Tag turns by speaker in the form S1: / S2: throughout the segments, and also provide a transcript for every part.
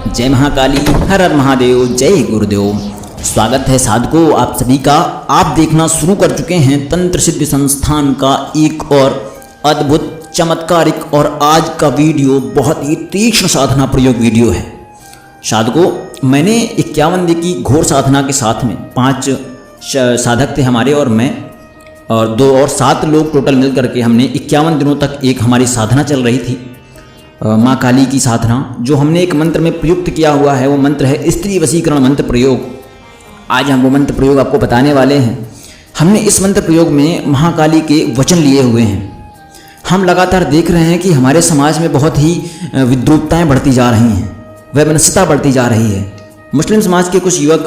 S1: जय महाकाली, हर हर महादेव, जय गुरुदेव। स्वागत है साधकों आप सभी का। आप देखना शुरू कर चुके हैं तंत्र सिद्धि संस्थान का एक और अद्भुत चमत्कारिक और आज का वीडियो बहुत ही तीक्ष्ण साधना प्रयोग वीडियो है। साधकों, मैंने 51 दिन की घोर साधना के साथ में 5 साधक थे हमारे और मैं और 2 और 7 लोग टोटल मिल करके हमने 51 दिनों तक एक हमारी साधना चल रही थी, माँ काली की साधना। जो हमने एक मंत्र में प्रयुक्त किया हुआ है वो मंत्र है स्त्री वशीकरण मंत्र प्रयोग। आज हम वो मंत्र प्रयोग आपको बताने वाले हैं। हमने इस मंत्र प्रयोग में महाकाली के वचन लिए हुए हैं। हम लगातार देख रहे हैं कि हमारे समाज में बहुत ही विद्रूपताएँ बढ़ती जा रही हैं, वैमनस्यता बढ़ती जा रही है। मुस्लिम समाज के कुछ युवक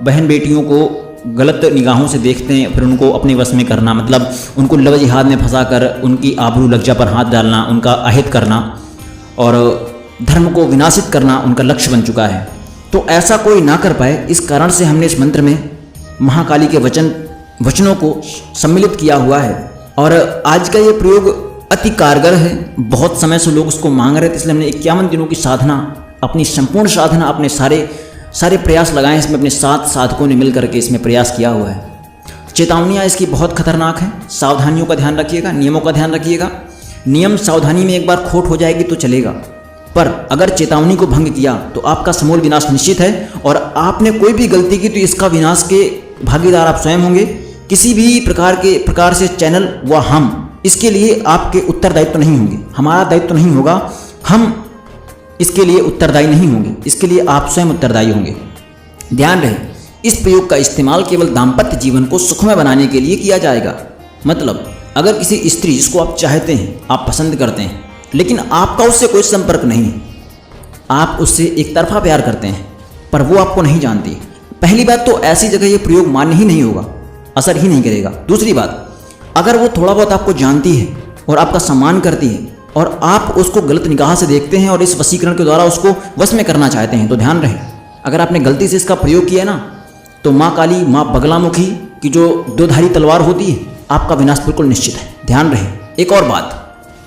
S1: बहन बेटियों को गलत निगाहों से देखते हैं, फिर उनको अपने वश में करना, मतलब उनको लव जिहाद में फंसाकर उनकी आबरू लज्जा पर हाथ डालना, उनका अहित करना और धर्म को विनाशित करना उनका लक्ष्य बन चुका है। तो ऐसा कोई ना कर पाए, इस कारण से हमने इस मंत्र में महाकाली के वचनों को सम्मिलित किया हुआ है। और आज का ये प्रयोग अति कारगर है। बहुत समय से लोग उसको मांग रहे थे, इसलिए हमने 51 दिनों की साधना, अपनी संपूर्ण साधना, अपने सारे प्रयास लगाए। इसमें अपने 7 साधकों ने मिल करके इसमें प्रयास किया हुआ है। चेतावनियाँ इसकी बहुत खतरनाक हैं। सावधानियों का ध्यान रखिएगा, नियमों का ध्यान रखिएगा। नियम सावधानी में एक बार खोट हो जाएगी तो चलेगा, पर अगर चेतावनी को भंग किया तो आपका समूल विनाश निश्चित है। और आपने कोई भी गलती की तो इसका विनाश के भागीदार आप स्वयं होंगे। किसी भी प्रकार से चैनल व हम इसके लिए आपके उत्तरदायित्व नहीं होंगे, हमारा दायित्व नहीं होगा, हम इसके लिए उत्तरदायी नहीं होंगे, इसके लिए आप स्वयं उत्तरदायी होंगे। ध्यान रहे, इस प्रयोग का इस्तेमाल केवल दाम्पत्य जीवन को सुखमय बनाने के लिए किया जाएगा। मतलब अगर किसी स्त्री जिसको आप चाहते हैं, आप पसंद करते हैं, लेकिन आपका उससे कोई संपर्क नहीं है, आप उससे एक तरफा प्यार करते हैं पर वो आपको नहीं जानती, पहली बात तो ऐसी जगह ये प्रयोग मान्य ही नहीं होगा, असर ही नहीं करेगा। दूसरी बात, अगर वो थोड़ा बहुत आपको जानती है और आपका सम्मान करती है और आप उसको गलत निगाह से देखते हैं और इस वशीकरण के द्वारा उसको वश में करना चाहते हैं, तो ध्यान रहे, अगर आपने गलती से इसका प्रयोग किया ना तो माँ काली, माँ बगलामुखी की जो 2 धारी तलवार होती है, आपका विनाश बिल्कुल निश्चित है। ध्यान रहे। एक और बात,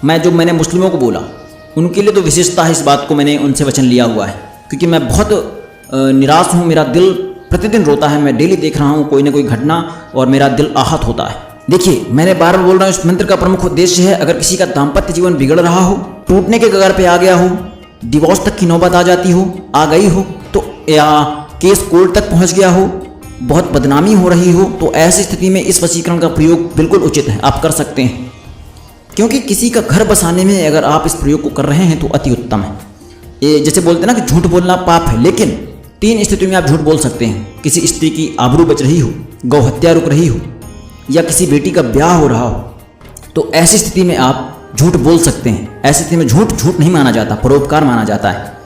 S1: मैंने मुस्लिमों को बोला, उनके लिए तो विशेषता है, इस बात को मैंने उनसे वचन लिया हुआ है, क्योंकि मैं बहुत निराश हूँ, मेरा दिल प्रतिदिन रोता है। मैं डेली देख रहा हूँ कोई ना कोई घटना और मेरा दिल आहत होता है। देखिए, मैंने बार बार बोल रहा हूँ, इस मंत्र का प्रमुख उद्देश्य है, अगर किसी का दाम्पत्य जीवन बिगड़ रहा हो, टूटने के कगार पे आ गया हो, डिवोर्स तक की नौबत आ जाती हो, आ गई हो, तो या केस कोर्ट तक पहुंच गया हो, बहुत बदनामी हो रही हो, तो ऐसी स्थिति में इस वशीकरण का प्रयोग बिल्कुल उचित है, आप कर सकते हैं। क्योंकि किसी का घर बसाने में अगर आप इस प्रयोग को कर रहे हैं तो अति उत्तम है। ये जैसे बोलते हैं ना कि झूठ बोलना पाप है, लेकिन 3 स्थितियों में आप झूठ बोल सकते हैं। किसी स्त्री की आबरू बच रही हो, गौ हत्या रुक रही हो, या किसी बेटी का ब्याह हो रहा हो, तो ऐसी स्थिति में आप झूठ बोल सकते हैं। ऐसी स्थिति में झूठ नहीं माना जाता, परोपकार माना जाता है।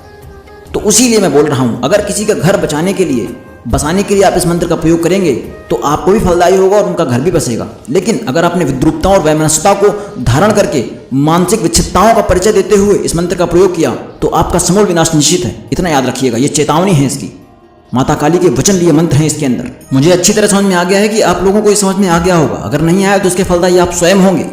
S1: तो उसीलिए मैं बोल रहा हूँ, अगर किसी का घर बसाने के लिए आप इस मंत्र का प्रयोग करेंगे तो आपको भी फलदायी होगा और उनका घर भी बसेगा। लेकिन अगर आपने विद्रूपता और वैमनस्यता को धारण करके मानसिक विच्छिन्नताओं का परिचय देते हुए इस मंत्र का प्रयोग किया तो आपका समूल विनाश निश्चित है। इतना याद रखिएगा, ये चेतावनी है इसकी। माता काली के वचन लिए मंत्र हैं इसके अंदर। मुझे अच्छी तरह समझ में आ गया है कि आप लोगों को ये समझ में आ गया होगा। अगर नहीं आया तो उसके फलदायी आप स्वयं होंगे।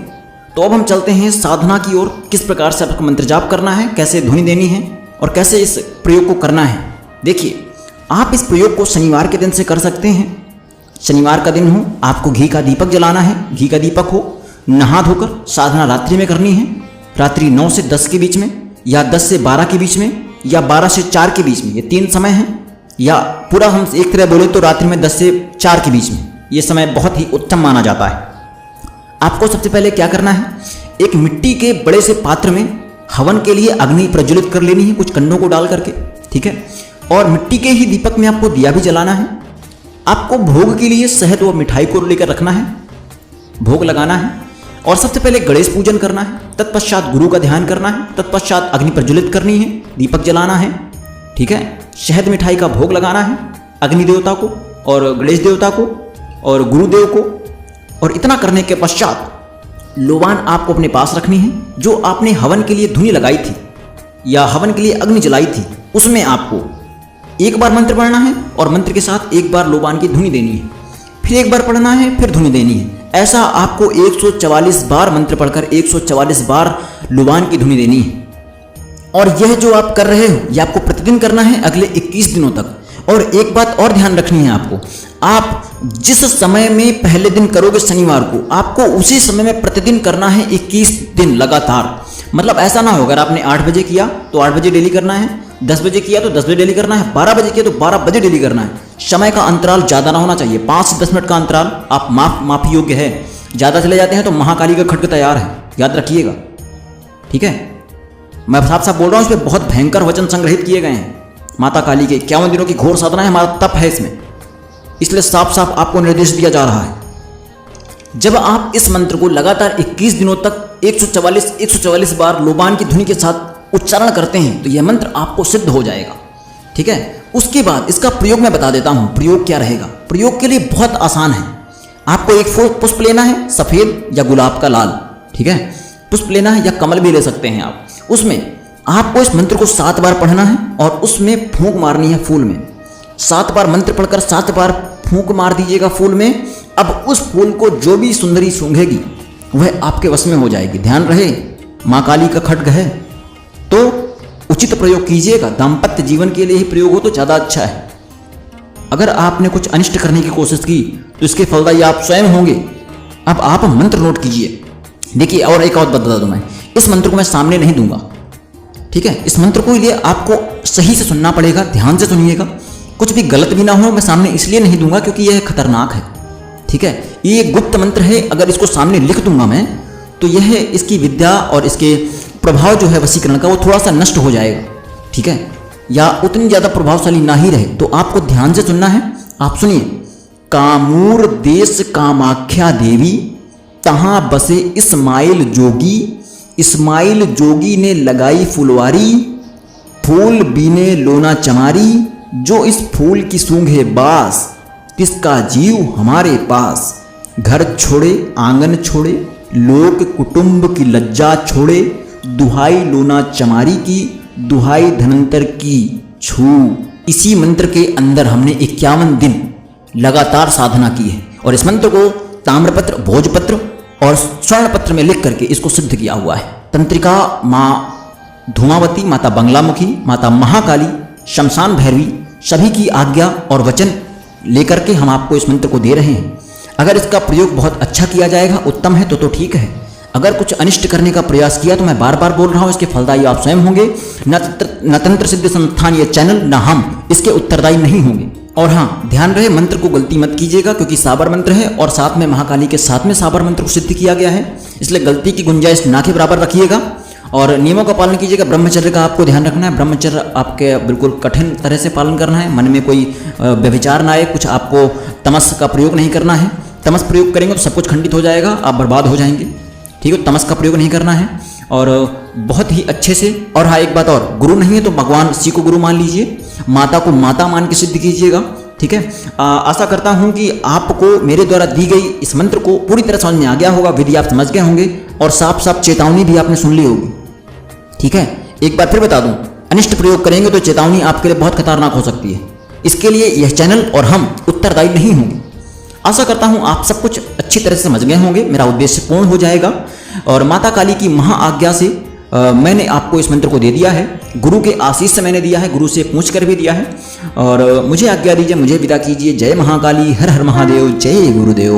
S1: तो अब हम चलते हैं साधना की ओर। किस प्रकार से आपको मंत्र जाप करना है, कैसे ध्वनि देनी है और कैसे इस प्रयोग को करना है। देखिए, आप इस प्रयोग को शनिवार के दिन से कर सकते हैं। शनिवार का दिन हो, आपको घी का दीपक जलाना है, घी का दीपक हो, नहा धोकर साधना रात्रि में करनी है। रात्रि 9 से 10 के बीच में, या 10 से 12 के बीच में, या 12 से 4 के बीच में, ये 3 समय हैं। या पूरा हम एक तरह बोले तो रात्रि में 10 से 4 के बीच में, ये समय बहुत ही उत्तम माना जाता है। आपको सबसे पहले क्या करना है, एक मिट्टी के बड़े से पात्र में हवन के लिए अग्नि प्रज्वलित कर लेनी है, कुछ कंडों को डाल करके, ठीक है। और मिट्टी के ही दीपक में आपको दिया भी जलाना है। आपको भोग के लिए शहद व मिठाई को लेकर रखना है, भोग लगाना है। और सबसे पहले गणेश पूजन करना है, तत्पश्चात गुरु का ध्यान करना है, तत्पश्चात अग्नि प्रज्वलित करनी है, दीपक जलाना है, ठीक है। शहद मिठाई का भोग लगाना है अग्नि देवता को और गणेश देवता को और गुरुदेव को। और इतना करने के पश्चात लोबान आपको अपने पास रखनी है। जो आपने हवन के लिए धुनी लगाई थी या हवन के लिए अग्नि जलाई थी, उसमें आपको एक बार मंत्र पढ़ना है और मंत्र के साथ एक बार लोबान की धुनी देनी है। फिर एक बार पढ़ना है, फिर धुनी देनी है। ऐसा आपको 144 बार मंत्र पढ़कर 144 बार लुबान की धुनी देनी है। और यह जो आप कर रहे हो ये आपको प्रतिदिन करना है अगले 21 दिनों तक। और एक बात और ध्यान रखनी है आपको, आप जिस समय में पहले दिन करोगे शनिवार को, आपको उसी समय में प्रतिदिन करना है 21 दिन लगातार। मतलब ऐसा ना हो अगर आपने 8 बजे किया तो 8 बजे डेली करना है, 10 बजे किया तो 10 बजे डेली करना है, 12 बजे किया तो 12 बजे डेली करना है। समय का अंतराल ज़्यादा ना होना चाहिए, 5 से 10 मिनट का अंतराल आप माफी योग्य है। ज़्यादा चले जाते हैं तो महाकाली का खड्ग तैयार है, याद रखिएगा, ठीक है। मैं साफ साफ बोल रहा हूँ, इसमें बहुत भयंकर वचन संग्रहित किए गए हैं। माता काली के 51 दिनों की घोर साधना है, हमारा तप है इसमें, इसलिए साफ साफ आपको निर्देश दिया जा रहा है। जब आप इस मंत्र को लगातार 21 दिनों तक 144 बार लोबान की ध्वनि के साथ उच्चारण करते हैं तो यह मंत्र आपको सिद्ध हो जाएगा, ठीक है। उसके बाद इसका प्रयोग मैं बता देता हूं, प्रयोग क्या रहेगा। प्रयोग के लिए बहुत आसान है, आपको एक पुष्प लेना है, सफेद या गुलाब का लाल, ठीक है। पुष्प लेना है या कमल भी ले सकते हैं आप। उसमें आपको इस मंत्र को 7 बार पढ़ना है और उसमें फूंक मारनी है फूल में। 7 बार मंत्र पढ़कर 7 बार फूंक मार दीजिएगा फूल में। अब उस फूल को जो भी सुंदरी सूंघेगी वह आपके वश में हो जाएगी। ध्यान रहे, माँ काली का खड्ग है तो उचित प्रयोग कीजिएगा। दाम्पत्य जीवन के लिए ही प्रयोग हो तो ज़्यादा अच्छा है। अगर आपने कुछ अनिष्ट करने की कोशिश की तो इसके फलदायी आप स्वयं होंगे। अब आप मंत्र नोट कीजिए। देखिए, और एक और बता दूं, मैं इस मंत्र को मैं सामने नहीं दूंगा, ठीक है। इस मंत्र को लिए आपको सही से सुनना पड़ेगा, ध्यान से सुनिएगा, कुछ भी गलत भी ना हो। मैं सामने इसलिए नहीं दूंगा क्योंकि यह खतरनाक है, ठीक है। ये गुप्त मंत्र है, अगर इसको सामने लिख दूंगा मैं तो यह इसकी विद्या और इसके प्रभाव जो है वशीकरण का वो थोड़ा सा नष्ट हो जाएगा, ठीक है, या उतनी ज़्यादा प्रभावशाली ना ही रहे। तो आपको ध्यान से सुनना है। आप सुनिए। कामूर देश कामाख्या देवी, तहाँ बसे इस्माइल जोगी, इस्माइल जोगी ने लगाई फुलवारी, फूल बीने लोना चमारी, जो इस फूल की सूंघे बास, किसका जीव हमारे पास। घर छोड़े आंगन छोड़े, लोक कुटुंब की लज्जा छोड़े, दुहाई लोना चमारी की, दुहाई धनंतर की छू। इसी मंत्र के अंदर हमने 51 दिन लगातार साधना की है और इस मंत्र को ताम्रपत्र, भोजपत्र और स्वर्ण पत्र में लिख करके इसको सिद्ध किया हुआ है। तंत्रिका माँ धूमावती, माता बंगलामुखी, माता महाकाली, शमशान भैरवी सभी की आज्ञा और वचन लेकर के हम आपको इस मंत्र को दे रहे हैं। अगर इसका प्रयोग बहुत अच्छा किया जाएगा, उत्तम है तो ठीक है। अगर कुछ अनिष्ट करने का प्रयास किया तो मैं बार बार बोल रहा हूँ, इसके फलदायी आप स्वयं होंगे। न तंत्र सिद्धि संस्थान ये चैनल, न हम इसके उत्तरदायी नहीं होंगे। और हाँ, ध्यान रहे, मंत्र को गलती मत कीजिएगा क्योंकि साबर मंत्र है और साथ में महाकाली के साथ में साबर मंत्र को सिद्ध किया गया है, इसलिए गलती की गुंजाइश ना के बराबर रखिएगा और नियमों का पालन कीजिएगा। ब्रह्मचर्य का आपको ध्यान रखना है। ब्रह्मचर्य आपके बिल्कुल कठिन तरह से पालन करना है। मन में कोई व्यभिचार ना आए, कुछ आपको तमस का प्रयोग नहीं करना है। तमस प्रयोग करेंगे तो सब कुछ खंडित हो जाएगा, आप बर्बाद हो जाएंगे, ठीक है। तमस का प्रयोग नहीं करना है और बहुत ही अच्छे से। और हाँ, एक बात और, गुरु नहीं है तो भगवान शिव को गुरु मान लीजिए, माता को माता मान के सिद्ध कीजिएगा, ठीक है। आशा करता हूँ कि आपको मेरे द्वारा दी गई इस मंत्र को पूरी तरह समझ में आ गया होगा, विधि आप समझ गए होंगे और साफ साफ चेतावनी भी आपने सुन ली होगी, ठीक है। एक बार फिर बता दूं, अनिष्ट प्रयोग करेंगे तो चेतावनी आपके लिए बहुत खतरनाक हो सकती है। इसके लिए यह चैनल और हम उत्तरदायी नहीं होंगे। आशा करता हूं आप सब कुछ अच्छी तरह से समझ गए होंगे, मेरा उद्देश्य पूर्ण हो जाएगा और माता काली की महा आज्ञा से मैंने आपको इस मंत्र को दे दिया है। गुरु के आशीष से मैंने दिया है, गुरु से पूछ कर भी दिया है और मुझे आज्ञा दीजिए, मुझे विदा कीजिए। जय महाकाली, हर हर महादेव, जय गुरुदेव।